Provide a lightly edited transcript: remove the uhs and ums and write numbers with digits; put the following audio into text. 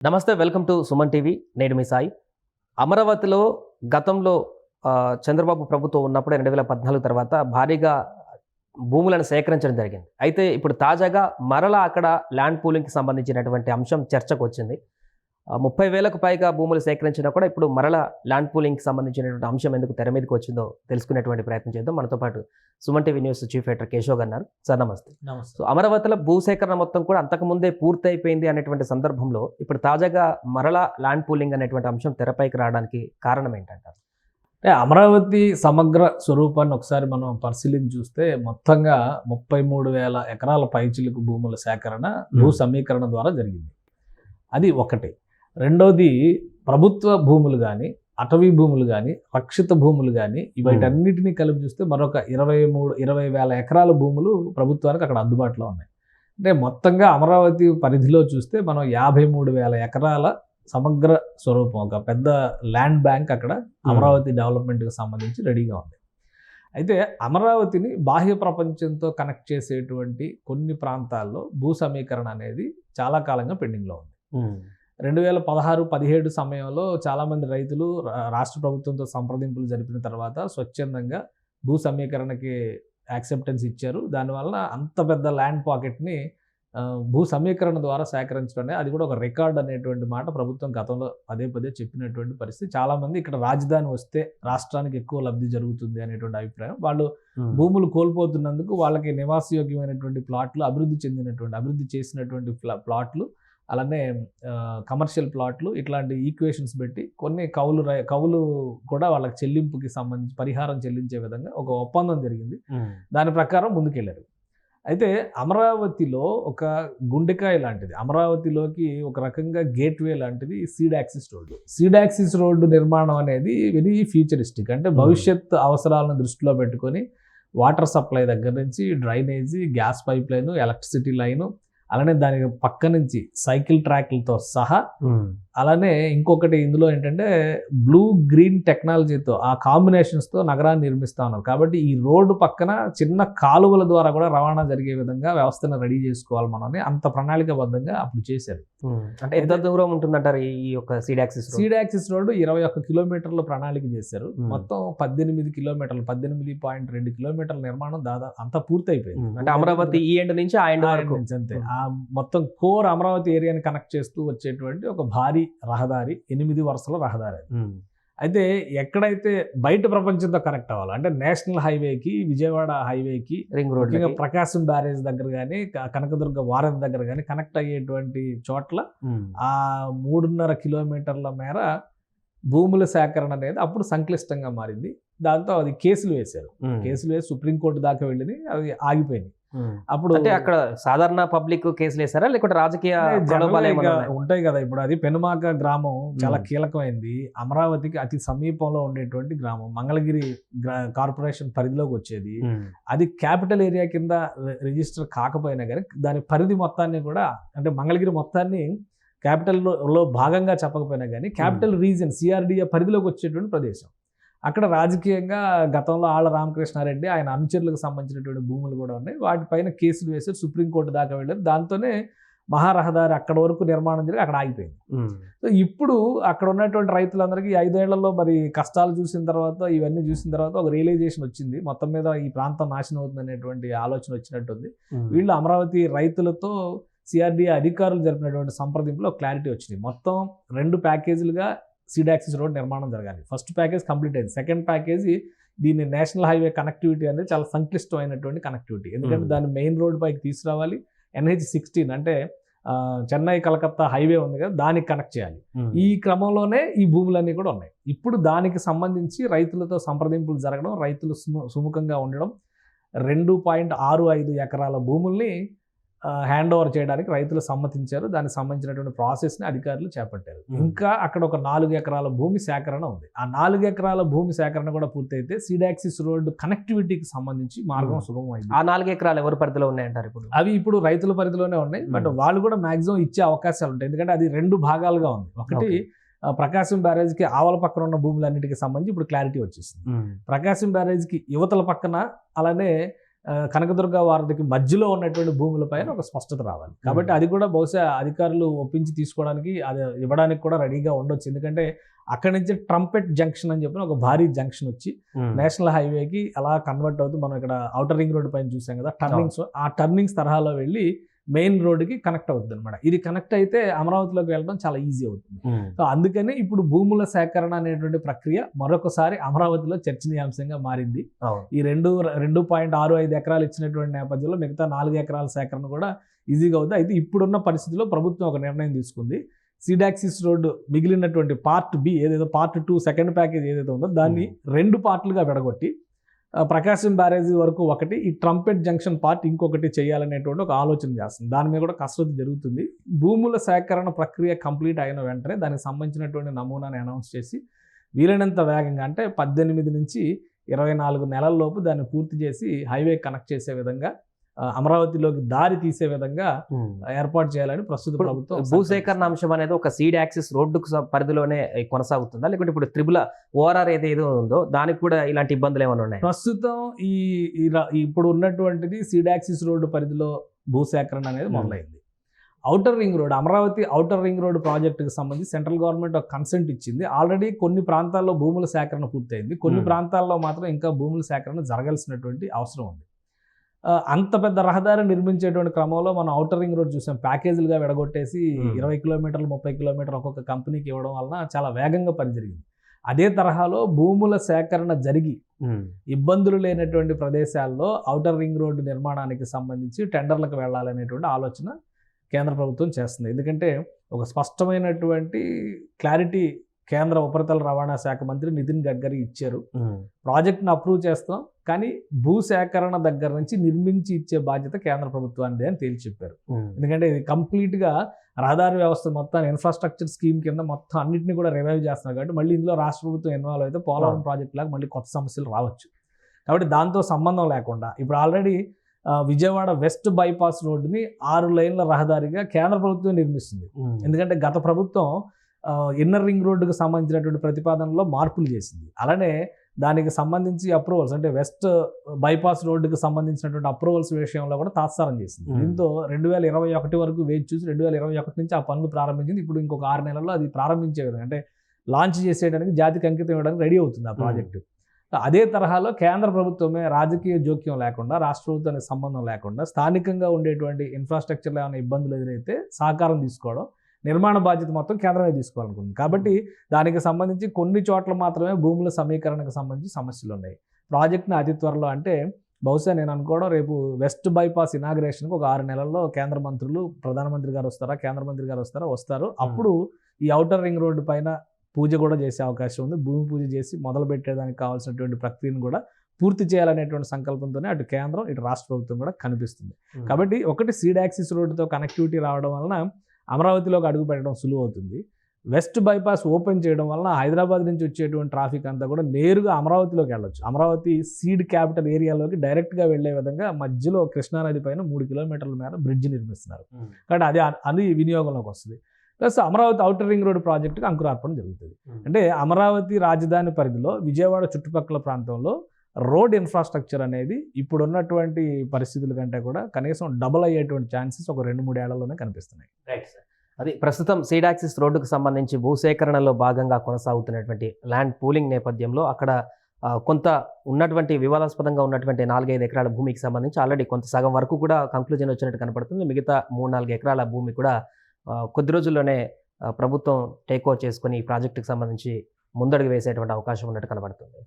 నమస్తే, welcome to Suman TV. నేను మీ సాయి. అమరావతిలో గతంలో చంద్రబాబు ప్రభుత్వం ఉన్నప్పుడు 2014 తర్వాత భారీగా భూములను సేకరించడం జరిగింది. అయితే ఇప్పుడు తాజాగా మరలా అక్కడ ల్యాండ్ పూలింగ్‌కి సంబంధించినటువంటి అంశం చర్చకు వచ్చింది. 30,000కు పైగా భూములు సేకరించినా కూడా ఇప్పుడు మరలా ల్యాండ్ పూలింగ్‌కి సంబంధించినటువంటి అంశం ఎందుకు తెర మీదకి వచ్చిందో తెలుసుకునేటువంటి ప్రయత్నం చేద్దాం. మనతో పాటు Suman TV news chief editor Keshav గారు ఉన్నారు. సార్ నమస్తే. నమస్తే. సో అమరావతిలో భూసేకరణ మొత్తం కూడా అంతకుముందే పూర్తయిపోయింది అనేటువంటి సందర్భంలో ఇప్పుడు తాజాగా మరలా ల్యాండ్ పూలింగ్ అనేటువంటి అంశం తెరపైకి రావడానికి కారణం ఏంటంటారు? అంటే అమరావతి సమగ్ర స్వరూపాన్ని ఒకసారి మనం పరిశీలించి చూస్తే మొత్తంగా 33,000 ఎకరాల పైచిలుకు భూముల సేకరణ భూ సమీకరణ ద్వారా జరిగింది. అది ఒకటి. రెండోది ప్రభుత్వ భూములు కానీ, అటవీ భూములు కానీ, రక్షిత భూములు కానీ వీటన్నిటినీ కలిపి చూస్తే మరొక 20,000 ఎకరాల భూములు ప్రభుత్వానికి అక్కడ అందుబాటులో ఉన్నాయి. అంటే మొత్తంగా అమరావతి పరిధిలో చూస్తే మనం 53,000 ఎకరాల సమగ్ర స్వరూపం, ఒక పెద్ద ల్యాండ్ బ్యాంక్ అక్కడ అమరావతి డెవలప్మెంట్కి సంబంధించి రెడీగా ఉంది. అయితే అమరావతిని బాహ్య ప్రపంచంతో కనెక్ట్ చేసేటువంటి కొన్ని ప్రాంతాల్లో భూ సమీకరణ అనేది చాలా కాలంగా పెండింగ్లో ఉంది. 2016-17 సమయంలో చాలామంది రైతులు రాష్ట్ర ప్రభుత్వంతో సంప్రదింపులు జరిపిన తర్వాత స్వచ్ఛందంగా భూ సమీకరణకి యాక్సెప్టెన్స్ ఇచ్చారు. దానివల్ల అంత పెద్ద ల్యాండ్ పాకెట్ని భూ సమీకరణ ద్వారా సేకరించడం అనేది, అది కూడా ఒక రికార్డ్ అనేటువంటి మాట ప్రభుత్వం గతంలో పదే చెప్పినటువంటి పరిస్థితి. చాలామంది ఇక్కడ రాజధాని వస్తే రాష్ట్రానికి ఎక్కువ లబ్ధి జరుగుతుంది అనేటువంటి అభిప్రాయం. వాళ్ళు భూములు కోల్పోతున్నందుకు వాళ్ళకి నివాసయోగ్యమైనటువంటి ప్లాట్లు, అభివృద్ధి చేసినటువంటి ప్లాట్లు, అలానే కమర్షియల్ ప్లాట్లు, ఇట్లాంటి ఈక్వేషన్స్ పెట్టి కొన్ని కౌలు కూడా వాళ్ళకి చెల్లింపుకి సంబంధించి పరిహారం చెల్లించే విధంగా ఒక ఒప్పందం జరిగింది. దాని ప్రకారం ముందుకెళ్ళారు. అయితే అమరావతిలో ఒక గుండెకాయ లాంటిది, అమరావతిలోకి ఒక రకంగా గేట్వే లాంటిది సీడ్ యాక్సిస్ రోడ్డు నిర్మాణం అనేది వెరీ ఫ్యూచరిస్టిక్. అంటే భవిష్యత్ అవసరాలను దృష్టిలో పెట్టుకొని వాటర్ సప్లై దగ్గర నుంచి drainage, gas pipe line, electricity line, అలానే దానికి పక్క నుంచి సైకిల్ ట్రాక్లతో సహా, అలానే ఇంకొకటి ఇందులో ఏంటంటే బ్లూ గ్రీన్ టెక్నాలజీతో ఆ కాంబినేషన్స్తో నగరాన్ని నిర్మిస్తా ఉన్నారు. కాబట్టి ఈ రోడ్డు పక్కన చిన్న కాలువల ద్వారా కూడా రవాణా జరిగే విధంగా వ్యవస్థను రెడీ చేసుకోవాలి మనం, అంత ప్రణాళికాబద్ధంగా అప్పుడు చేశారు. అంటే ఎంత దూరం ఉంటుందంటారు ఈ యొక్క సీడ్ యాక్సిస్ రోడ్డు? 21 కిలోమీటర్ల ప్రణాళిక చేశారు. మొత్తం 18 కిలోమీటర్లు, 18.2 కిలోమీటర్ల నిర్మాణం దాదాపు అంతా పూర్తయిపోయింది. అంటే అమరావతి ఈ ఎండ్ నుంచి ఆ ఎండ్ వరకు అంతే. ఆ మొత్తం కోర్ అమరావతి ఏరియాని కనెక్ట్ చేస్తూ వచ్చేటువంటి ఒక భారీ రహదారి, 8 వరుసల రహదారి. అయితే ఎక్కడైతే బయట ప్రపంచంతో కనెక్ట్ అవ్వాలి అంటే నేషనల్ హైవేకి, విజయవాడ హైవేకి, రింగ్ రోడ్, ప్రకాశం బ్యారేజ్ దగ్గర కానీ, కనకదుర్గ వారధి దగ్గర కానీ కనెక్ట్ అయ్యేటువంటి చోట్ల ఆ 3.5 కిలోమీటర్ల మేర భూముల సేకరణ అనేది అప్పుడు సంక్లిష్టంగా మారింది. దాంతో అది కేసులు వేసి సుప్రీంకోర్టు దాకా వెళ్ళి అవి ఆగిపోయినాయి. అప్పుడు అంటే అక్కడ సాధారణ పబ్లిక్ కేసులు వేసారా, లేకుంటే రాజకీయ ఉంటాయి కదా? ఇప్పుడు అది పెనుమాక గ్రామం చాలా కీలకమైంది, అమరావతికి అతి సమీపంలో ఉండేటువంటి గ్రామం, మంగళగిరి కార్పొరేషన్ పరిధిలోకి వచ్చేది. అది క్యాపిటల్ ఏరియా కింద రిజిస్టర్ కాకపోయినా కానీ దాని పరిధి మొత్తాన్ని కూడా, అంటే మంగళగిరి మొత్తాన్ని క్యాపిటల్లో భాగంగా చెప్పకపోయినా కానీ క్యాపిటల్ రీజన్ సిఆర్డిఏ పరిధిలోకి వచ్చేటువంటి ప్రదేశం. అక్కడ రాజకీయంగా గతంలో ఆళ్ల రామకృష్ణారెడ్డి ఆయన అనుచరులకు సంబంధించినటువంటి భూములు కూడా ఉన్నాయి. వాటిపైన కేసులు వేసి సుప్రీంకోర్టు దాకా వెళ్ళారు. దాంతోనే మహారహదారి అక్కడ వరకు నిర్మాణం జరిగి అక్కడ ఆగిపోయింది. సో ఇప్పుడు అక్కడ ఉన్నటువంటి రైతులందరికీ 5 ఏళ్లలో మరి కష్టాలు చూసిన తర్వాత, ఇవన్నీ చూసిన తర్వాత ఒక రియలైజేషన్ వచ్చింది. మొత్తం మీద ఈ ప్రాంతం నాశనం అవుతుంది అనేటువంటి ఆలోచన వచ్చినట్టుంది. వీళ్ళు అమరావతి రైతులతో సిఆర్డిఏ అధికారులు జరిపినటువంటి సంప్రదింపులో క్లారిటీ వచ్చింది. మొత్తం 2 ప్యాకేజీలుగా సీడ్ యాక్సిస్ రోడ్ నిర్మాణం జరగాలి. ఫస్ట్ ప్యాకేజ్ కంప్లీట్ అయింది. సెకండ్ ప్యాకేజీ దీన్ని నేషనల్ హైవే కనెక్టివిటీ అనేది చాలా సంక్లిష్టమైనటువంటి కనెక్టివిటీ. ఎందుకంటే దాన్ని మెయిన్ రోడ్ పైకి తీసుకురావాలి. NH16 అంటే చెన్నై కలకత్తా హైవే ఉంది కదా, దానికి కనెక్ట్ చేయాలి. ఈ క్రమంలోనే ఈ భూములన్నీ కూడా ఉన్నాయి. ఇప్పుడు దానికి సంబంధించి రైతులతో సంప్రదింపులు జరగడం, రైతులు సుముఖంగా ఉండడం, 2.65 ఎకరాల భూముల్ని హ్యాండ్ ఓవర్ చేయడానికి రైతులు సమ్మతించారు. దానికి సంబంధించినటువంటి ప్రాసెస్ని అధికారులు చేపట్టారు. ఇంకా అక్కడ ఒక 4 ఎకరాల భూమి సేకరణ ఉంది. ఆ 4 ఎకరాల భూమి సేకరణ కూడా పూర్తయితే సీడ్ యాక్సిస్ రోడ్డు కనెక్టివిటీకి సంబంధించి మార్గం సుగమమైంది. ఆ 4 ఎకరాలు ఎవరి పరిధిలో ఉన్నాయంటారు? ఇప్పుడు రైతుల పరిధిలోనే ఉన్నాయి. బట్ వాళ్ళు కూడా మాక్సిమం ఇచ్చే అవకాశాలు ఉంటాయి. ఎందుకంటే అది 2 భాగాలుగా ఉంది. ఒకటి ప్రకాశం బ్యారేజ్కి ఆవల పక్కన ఉన్న భూములన్నిటికి సంబంధించి ఇప్పుడు క్లారిటీ వచ్చేసింది. ప్రకాశం బ్యారేజ్కి యువతల పక్కన, అలానే కనకదుర్గ వారధికి మధ్యలో ఉన్నటువంటి భూములపైన ఒక స్పష్టత రావాలి. కాబట్టి అది కూడా బహుశా అధికారులు ఒప్పించి తీసుకోవడానికి, అది ఇవ్వడానికి కూడా రెడీగా ఉండొచ్చు. ఎందుకంటే అక్కడి నుంచి ట్రంపెట్ జంక్షన్ అని చెప్పిన ఒక భారీ జంక్షన్ వచ్చి నేషనల్ హైవేకి అలా కన్వర్ట్ అవుతూ, మనం ఇక్కడ ఔటర్ రింగ్ రోడ్ పైన చూసాం కదా టర్నింగ్స్, ఆ టర్నింగ్స్ తరహాలో వెళ్ళి మెయిన్ రోడ్డుకి కనెక్ట్ అవుతుంది అనమాట. ఇది కనెక్ట్ అయితే అమరావతిలోకి వెళ్ళడం చాలా ఈజీ అవుతుంది. సో అందుకని ఇప్పుడు భూముల సేకరణ అనేటువంటి ప్రక్రియ మరొకసారి అమరావతిలో చర్చనీయాంశంగా మారింది. ఈ 2.65 ఎకరాలు ఇచ్చినటువంటి నేపథ్యంలో మిగతా 4 ఎకరాల సేకరణ కూడా ఈజీగా అవుతుంది. అయితే ఇప్పుడున్న పరిస్థితిలో ప్రభుత్వం ఒక నిర్ణయం తీసుకుంది. సీడాక్సిస్ రోడ్డు మిగిలినటువంటి పార్ట్ బి ఏదైతే పార్ట్ 2 సెకండ్ ప్యాకేజ్ ఏదైతే ఉందో దాన్ని 2 పార్ట్లుగా విడగొట్టి ప్రకాశం బ్యారేజీ వరకు ఒకటి, ఈ ట్రంపెట్ జంక్షన్ పార్ట్ ఇంకొకటి చేయాలనేటువంటి ఒక ఆలోచన చేస్తుంది. దాని మీద కూడా కసరత్తు జరుగుతుంది. భూముల సేకరణ ప్రక్రియ కంప్లీట్ అయిన వెంటనే దానికి సంబంధించినటువంటి నమూనాని అనౌన్స్ చేసి వీలైనంత వేగంగా, అంటే 18 నుంచి 24 నెలల లోపు దాన్ని పూర్తి చేసి హైవే కనెక్ట్ చేసే విధంగా, అమరావతిలోకి దారి తీసే విధంగా ఏర్పాటు చేయాలని ప్రస్తుత ప్రభుత్వం. భూసేకరణ అంశం అనేది ఒక సీడ్ యాక్సిస్ రోడ్డుకు పరిధిలోనే కొనసాగుతుందా, లేకుంటే ఇప్పుడు త్రిబుల ఓఆర్ఆర్ ఏదో ఉందో దానికి కూడా ఇలాంటి ఇబ్బందులు ఏమైనా ఉన్నాయి? ప్రస్తుతం ఇప్పుడు ఉన్నటువంటిది సీడ్ యాక్సిస్ రోడ్డు పరిధిలో భూసేకరణ అనేది మొదలైంది. Outer ring road, Amaravati outer ring road ప్రాజెక్టుకి సంబంధించి సెంట్రల్ గవర్నమెంట్ ఒక కన్సెంట్ ఇచ్చింది. ఆల్రెడీ కొన్ని ప్రాంతాల్లో భూముల సేకరణ పూర్తయింది, కొన్ని ప్రాంతాల్లో మాత్రం ఇంకా భూముల సేకరణ జరగాల్సినటువంటి అవసరం ఉంది. అంత పెద్ద రహదారి నిర్మించేటువంటి క్రమంలో మనం ఔటర్ రింగ్ రోడ్ చూసాం, ప్యాకేజీలుగా విడగొట్టేసి 20 కిలోమీటర్లు 30 కిలోమీటర్లు ఒక్కొక్క కంపెనీకి ఇవ్వడం వలన చాలా వేగంగా పని జరిగింది. అదే తరహాలో భూముల సేకరణ జరిగి ఇబ్బందులు లేనటువంటి ప్రదేశాల్లో ఔటర్ రింగ్ రోడ్డు నిర్మాణానికి సంబంధించి టెండర్లకు వెళ్ళాలనేటువంటి ఆలోచన కేంద్ర ప్రభుత్వం చేస్తుంది. ఎందుకంటే ఒక స్పష్టమైనటువంటి క్లారిటీ కేంద్ర ఉపరితల రవాణా శాఖ మంత్రి నితిన్ గడ్కరీ ఇచ్చారు. ప్రాజెక్ట్ను అప్రూవ్ చేస్తాం, కానీ భూసేకరణ దగ్గర నుంచి నిర్మించి ఇచ్చే బాధ్యత కేంద్ర ప్రభుత్వానికి అని తేల్చి చెప్పారు. ఎందుకంటే ఇది కంప్లీట్గా రహదారి వ్యవస్థ మొత్తం ఇన్ఫ్రాస్ట్రక్చర్ స్కీమ్ కింద మొత్తం అన్నింటినీ కూడా రివైవ్ చేస్తున్నారు. కాబట్టి మళ్ళీ ఇందులో రాష్ట్ర ప్రభుత్వం ఇన్వాల్వ్ అయితే పోలవరం ప్రాజెక్ట్ లాగా మళ్ళీ కొత్త సమస్యలు రావచ్చు. కాబట్టి దాంతో సంబంధం లేకుండా ఇప్పుడు ఆల్రెడీ విజయవాడ వెస్ట్ బైపాస్ రోడ్డుని 6 లైన్ల రహదారిగా కేంద్ర ప్రభుత్వం నిర్మిస్తుంది. ఎందుకంటే గత ప్రభుత్వం ఇన్నర్ రింగ్ రోడ్డుకు సంబంధించినటువంటి ప్రతిపాదనలో మార్పులు చేసింది. అలానే దానికి సంబంధించి అప్రూవల్స్, అంటే వెస్ట్ బైపాస్ రోడ్డుకు సంబంధించినటువంటి అప్రూవల్స్ విషయంలో కూడా తాత్సారం చేసింది. దీంతో 2021 వరకు వేచి చూసి 2021 నుంచి ఆ పనులు ప్రారంభించింది. ఇప్పుడు ఇంకొక 6 నెలల్లో అది ప్రారంభించే విధంగా, అంటే లాంచ్ చేసేయడానికి, జాతికి అంకితం ఇవ్వడానికి రెడీ అవుతుంది ఆ ప్రాజెక్టు. అదే తరహాలో కేంద్ర ప్రభుత్వమే రాజకీయ జోక్యం లేకుండా, రాష్ట్ర ప్రభుత్వానికి సంబంధం లేకుండా స్థానికంగా ఉండేటువంటి ఇన్ఫ్రాస్ట్రక్చర్లో ఏమైనా ఇబ్బందులు ఎదురైతే సహకారం తీసుకోవడం, నిర్మాణ బాధ్యత మొత్తం కేంద్రమే తీసుకోవాలనుకుంటుంది. కాబట్టి దానికి సంబంధించి కొన్ని చోట్ల మాత్రమే భూముల సమీకరణకు సంబంధించి సమస్యలు ఉన్నాయి. ప్రాజెక్ట్ని అతి త్వరలో, అంటే బహుశా నేను అనుకోవడం రేపు వెస్ట్ బైపాస్ ఇనాగ్రేషన్కి ఒక 6 నెలల్లో కేంద్ర మంత్రులు, ప్రధానమంత్రి గారు వస్తారా, కేంద్ర మంత్రి గారు వస్తారు. అప్పుడు ఈ ఔటర్ రింగ్ రోడ్డు పైన పూజ కూడా చేసే అవకాశం ఉంది. భూమి పూజ చేసి మొదలు పెట్టేదానికి కావాల్సినటువంటి ప్రక్రియను కూడా పూర్తి చేయాలనేటువంటి సంకల్పంతోనే అటు కేంద్రం, ఇటు రాష్ట్ర ప్రభుత్వం కూడా కనిపిస్తుంది. కాబట్టి ఒకటి సీడ్ యాక్సిస్ రోడ్డుతో కనెక్టివిటీ రావడం వలన అమరావతిలోకి అడుగు పెట్టడం సులువు అవుతుంది. వెస్ట్ బైపాస్ ఓపెన్ చేయడం వలన హైదరాబాద్ నుంచి వచ్చేటువంటి ట్రాఫిక్ అంతా కూడా నేరుగా అమరావతిలోకి వెళ్ళొచ్చు. అమరావతి సీడ్ క్యాపిటల్ ఏరియాలోకి డైరెక్ట్గా వెళ్లే విధంగా మధ్యలో కృష్ణానది పైన 3 కిలోమీటర్ల మేర బ్రిడ్జ్ నిర్మిస్తున్నారు. కాబట్టి అది వినియోగంలోకి వస్తుంది. Plus Amaravati outer ring road ప్రాజెక్టుకి అంకురార్పణ జరుగుతుంది. అంటే అమరావతి రాజధాని పరిధిలో విజయవాడ చుట్టుపక్కల ప్రాంతంలో రోడ్ ఇన్ఫ్రాస్ట్రక్చర్ అనేది ఇప్పుడున్నటువంటి పరిస్థితుల కంటే కూడా కనీసం డబుల్ అయ్యేటువంటి ఛాన్సెస్ ఒక 2-3 ఏళ్లలోనే కనిపిస్తున్నాయి. Right sir. అది ప్రస్తుతం సీడ్ యాక్సిస్ రోడ్డుకు సంబంధించి భూసేకరణలో భాగంగా కొనసాగుతున్నటువంటి ల్యాండ్ పూలింగ్ నేపథ్యంలో అక్కడ కొంత ఉన్నటువంటి వివాదాస్పదంగా ఉన్నటువంటి 4-5 ఎకరాల భూమికి సంబంధించి ఆల్రెడీ కొంత సగం వరకు కూడా కంక్లూజన్ వచ్చినట్టు కనపడుతుంది. మిగతా 3-4 ఎకరాల భూమి కూడా కొద్ది రోజుల్లోనే ప్రభుత్వం టేక్ ఓవర్ చేసుకొని ఈ ప్రాజెక్టుకు సంబంధించి ముందడుగు వేసేటువంటి అవకాశం ఉన్నట్టు కనబడుతుంది.